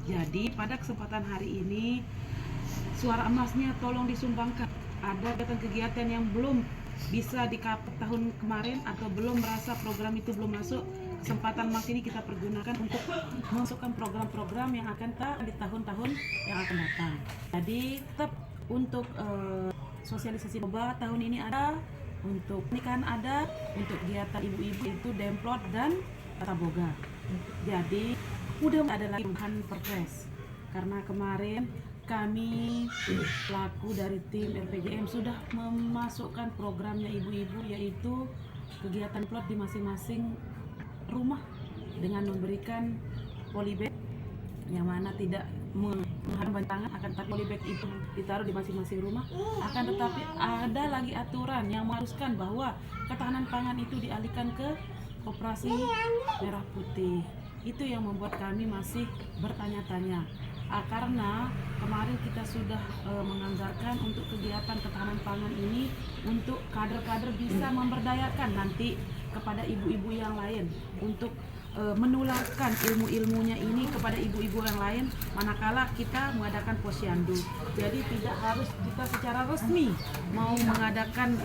Jadi pada kesempatan hari ini suara emasnya tolong disumbangkan. Ada kegiatan yang belum bisa dikapet tahun kemarin atau belum merasa program itu belum masuk, kesempatan emas ini kita pergunakan untuk memasukkan program-program yang akan di tahun-tahun yang akan datang. Jadi tetap untuk sosialisasi boba tahun ini ada, untuk pernikahan ada, untuk kegiatan ibu-ibu itu demplot dan tata boga. Jadi udah ada lagi perubahan perpres karena kemarin kami pelaku dari tim RPJM sudah memasukkan programnya ibu-ibu, yaitu kegiatan plot di masing-masing rumah dengan memberikan polybag yang mana tidak mengharapkan tangan, akan tetapi polybag itu ditaruh di masing-masing rumah. Akan tetapi ada lagi aturan yang mengharuskan bahwa ketahanan pangan itu dialihkan ke Koperasi Merah Putih. Itu yang membuat kami masih bertanya-tanya, karena kemarin kita sudah menganggarkan untuk kegiatan ketahanan pangan ini untuk kader-kader bisa memberdayakan nanti kepada ibu-ibu yang lain untuk menularkan ilmu-ilmunya ini kepada ibu-ibu yang lain manakala kita mengadakan posyandu. Jadi tidak harus kita secara resmi mau mengadakan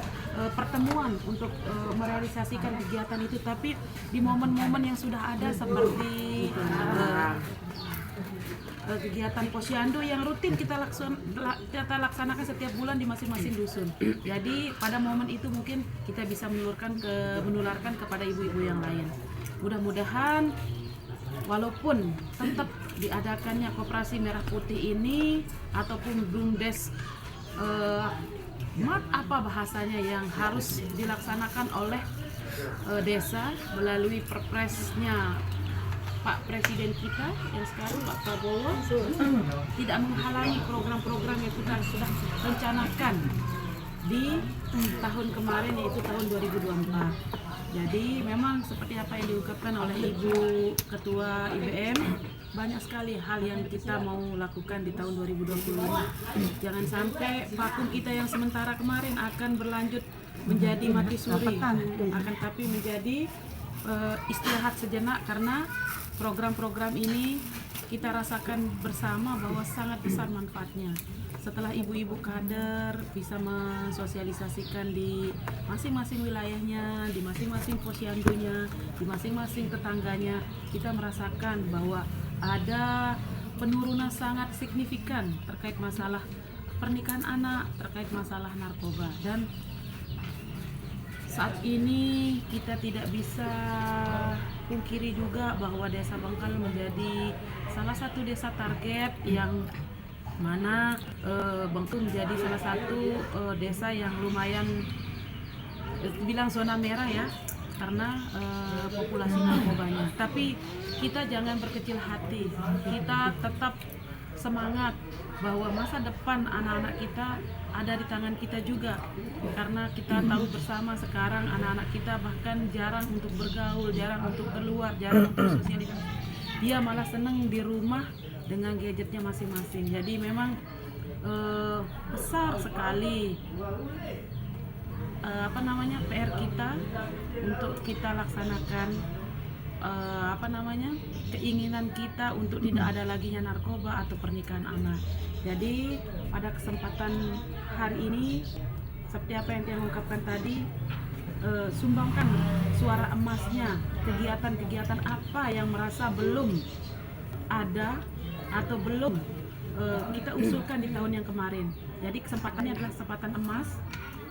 pertemuan untuk merealisasikan kegiatan itu, tapi di momen-momen yang sudah ada seperti kegiatan posyandu yang rutin kita laksanakan setiap bulan di masing-masing dusun. Jadi pada momen itu mungkin kita bisa menularkan kepada ibu-ibu yang lain. Mudah-mudahan walaupun tetap diadakannya Koperasi Merah Putih ini ataupun BUMDes apa bahasanya yang harus dilaksanakan oleh desa melalui perpresnya Pak Presiden kita yang sekarang Pak Prabowo tidak menghalangi program-program yang kita sudah rencanakan di tahun kemarin, yaitu tahun 2024. Jadi memang seperti apa yang diungkapkan oleh Ibu Ketua IBM, banyak sekali hal yang kita mau lakukan di tahun 2025. Jangan sampai vakum kita yang sementara kemarin akan berlanjut menjadi mati suri, akan tapi menjadi istirahat sejenak, karena program-program ini kita rasakan bersama bahwa sangat besar manfaatnya. Setelah ibu-ibu kader bisa mensosialisasikan di masing-masing wilayahnya, di masing-masing posyandunya, di masing-masing tetangganya, kita merasakan bahwa ada penurunan sangat signifikan terkait masalah pernikahan anak, terkait masalah narkoba. Dan saat ini kita tidak bisa pungkiri juga bahwa Desa Bangkal menjadi salah satu desa target yang mana Bangkal menjadi salah satu desa yang lumayan dibilang zona merah ya, karena populasi narkobanya. Tapi kita jangan berkecil hati, kita tetap semangat bahwa masa depan anak-anak kita ada di tangan kita juga, karena kita tahu bersama sekarang anak-anak kita bahkan jarang untuk bergaul, jarang untuk keluar, jarang untuk sosialisasi. Dia malah senang di rumah dengan gadgetnya masing-masing. Jadi memang besar sekali PR kita untuk kita laksanakan keinginan kita untuk tidak ada laginya narkoba atau pernikahan anak. Jadi pada kesempatan hari ini seperti apa yang saya ungkapkan tadi, sumbangkan suara emasnya, kegiatan-kegiatan apa yang merasa belum ada atau belum kita usulkan di tahun yang kemarin. Jadi kesempatannya adalah kesempatan emas,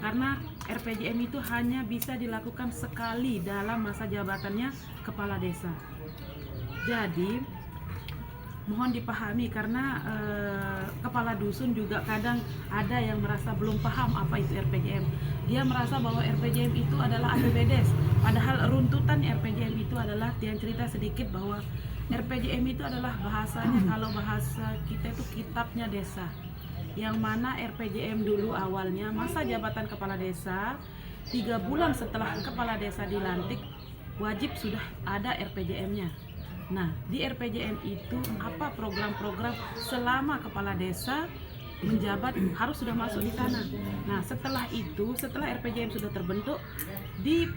karena RPJM itu hanya bisa dilakukan sekali dalam masa jabatannya kepala desa. Jadi mohon dipahami, karena kepala dusun juga kadang ada yang merasa belum paham apa itu RPJM. Dia merasa bahwa RPJM itu adalah APBDes, padahal runtutan RPJM itu adalah, dia cerita sedikit bahwa RPJM itu adalah bahasanya, kalau bahasa kita itu kitabnya desa, yang mana RPJM dulu awalnya masa jabatan kepala desa 3 bulan setelah kepala desa dilantik wajib sudah ada RPJM-nya. Nah, di RPJM itu apa program-program selama kepala desa menjabat harus sudah masuk di sana. Nah, setelah itu, setelah RPJM sudah terbentuk, di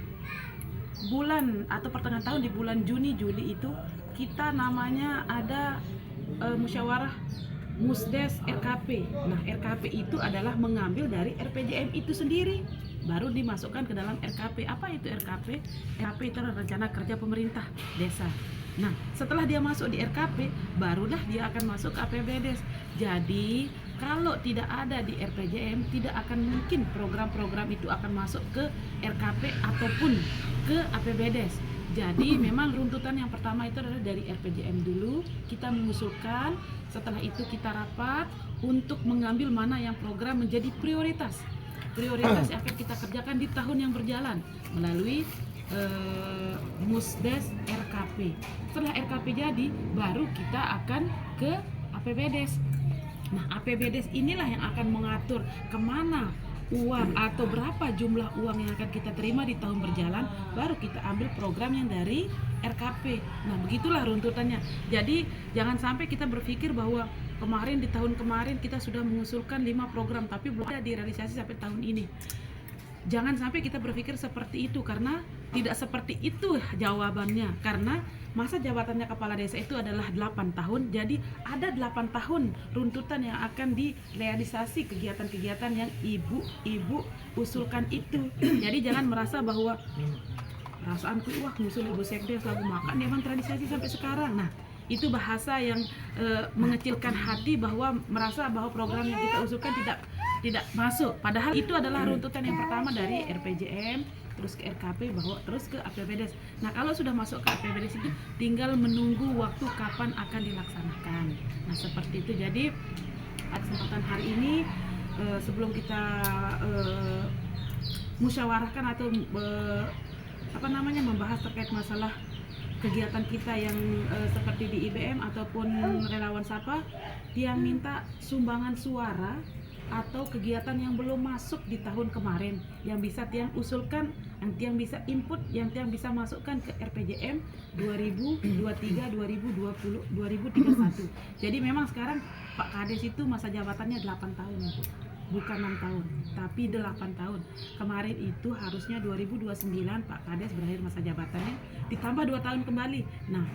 bulan atau pertengahan tahun, di bulan Juni Juli itu kita namanya ada musyawarah Musdes RKP. Nah, RKP itu adalah mengambil dari RPJM itu sendiri, baru dimasukkan ke dalam RKP. Apa itu RKP? RKP itu adalah rencana kerja pemerintah desa. Nah, setelah dia masuk di RKP, barulah dia akan masuk ke APBDes. Jadi, kalau tidak ada di RPJM, tidak akan mungkin program-program itu akan masuk ke RKP ataupun ke APBDes. Jadi memang runtutan yang pertama itu adalah dari RPJM dulu, kita mengusulkan, setelah itu kita rapat untuk mengambil mana yang program menjadi prioritas yang akan kita kerjakan di tahun yang berjalan melalui Musdes RKP. Setelah RKP jadi, baru kita akan ke APBDes. Nah, APBDes inilah yang akan mengatur kemana uang atau berapa jumlah uang yang akan kita terima di tahun berjalan, baru kita ambil program yang dari RKP. Nah, begitulah runtutannya. Jadi jangan sampai kita berpikir bahwa di tahun kemarin kita sudah mengusulkan 5 program tapi belum ada direalisasi sampai tahun ini. Jangan sampai kita berpikir seperti itu, karena tidak seperti itu jawabannya. Karena masa jabatannya kepala desa itu adalah 8 tahun, jadi ada 8 tahun runtutan yang akan direalisasi kegiatan-kegiatan yang ibu-ibu usulkan itu. Jadi jangan merasa bahwa perasaanku ngusul ibu sekdes lagu makan dia terrealisasi sampai sekarang. Nah, itu bahasa yang mengecilkan hati, bahwa merasa bahwa program yang kita usulkan tidak masuk, padahal itu adalah runtutan yang pertama dari RPJM, terus ke RKP, terus ke APBDes. Nah, kalau sudah masuk ke APBDes itu tinggal menunggu waktu kapan akan dilaksanakan. Nah, seperti itu. Jadi pada kesempatan hari ini sebelum kita musyawarahkan atau membahas terkait masalah kegiatan kita yang seperti di IBM ataupun relawan Sapa, yang minta sumbangan suara atau kegiatan yang belum masuk di tahun kemarin, yang bisa tiang usulkan, yang tiang bisa input, yang tiang bisa masukkan ke RPJM 2023, 2020, 2031. Jadi memang sekarang Pak Kades itu masa jabatannya 8 tahun, bukan 6 tahun, tapi 8 tahun. Kemarin itu harusnya 2029 Pak Kades berakhir masa jabatannya, ditambah 2 tahun kembali. Nah,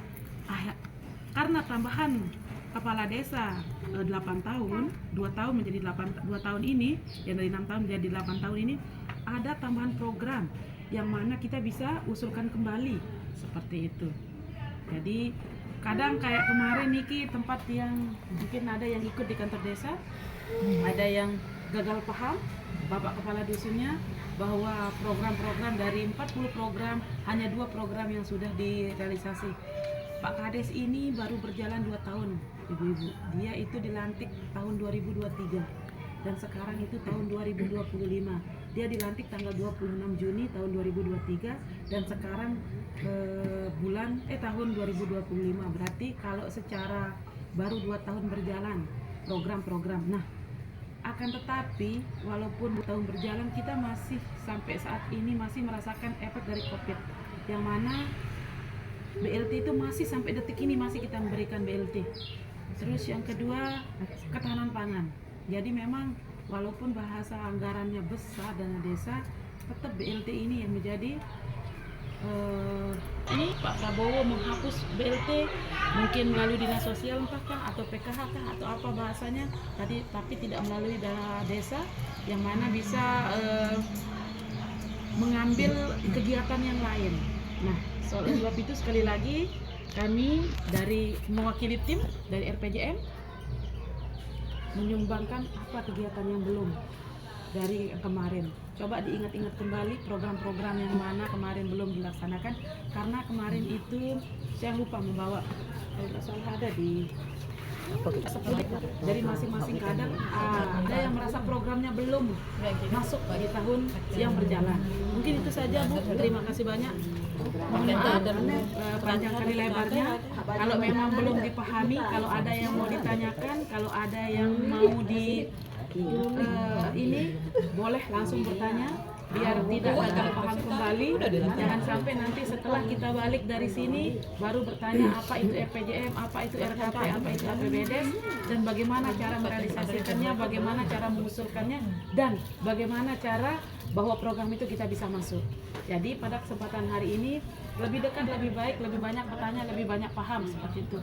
karena tambahan kepala desa 8 tahun, 2 tahun menjadi 2 tahun ini, yang dari 6 tahun menjadi 8 tahun ini, ada tambahan program yang mana kita bisa usulkan kembali seperti itu. Jadi kadang kayak kemarin Niki, tempat yang mungkin ada yang ikut di kantor desa, ada yang gagal paham Bapak Kepala Dusunnya bahwa program-program dari 40 program hanya 2 program yang sudah direalisasi. Pak Kades ini baru berjalan 2 tahun, ibu-ibu. Dia itu dilantik tahun 2023 dan sekarang itu tahun 2025. Dia dilantik tanggal 26 Juni tahun 2023 dan sekarang tahun 2025. Berarti kalau secara baru 2 tahun berjalan program-program. Nah, akan tetapi walaupun 2 tahun berjalan, kita masih sampai saat ini masih merasakan efek dari COVID, yang mana BLT itu masih sampai detik ini masih kita memberikan BLT. Terus yang kedua, ketahanan pangan. Jadi memang walaupun bahasa anggarannya besar dana desa, tetap BLT ini yang menjadi ini Pak Prabowo menghapus BLT mungkin melalui dinas sosial atau PKH atau apa bahasanya tadi, tapi tidak melalui dana desa yang mana bisa mengambil kegiatan yang lain. Nah, soal sebab itu sekali lagi kami dari mewakili tim dari RPJM menyumbangkan apa kegiatan yang belum dari kemarin. Coba diingat-ingat kembali program-program yang mana kemarin belum dilaksanakan, karena kemarin itu saya lupa membawa, soal ada di dari masing-masing kader ada yang merasa programnya belum masuk di tahun yang berjalan. Mungkin itu saja Bu, terima kasih banyak. Mohon maaf panjang kali lebarnya. Kalau memang belum dipahami, kalau ada yang mau ditanyakan, kalau ada yang mau ini boleh langsung bertanya biar tidak gagal paham kembali. Jangan sampai nanti setelah kita balik dari sini baru bertanya apa itu RPJM, apa itu RKP, apa itu APBDes, dan bagaimana cara merealisasikannya, bagaimana cara mengusulkannya, dan bagaimana cara bahwa program itu kita bisa masuk. Jadi pada kesempatan hari ini lebih dekat, lebih baik, lebih banyak bertanya, lebih banyak paham seperti itu.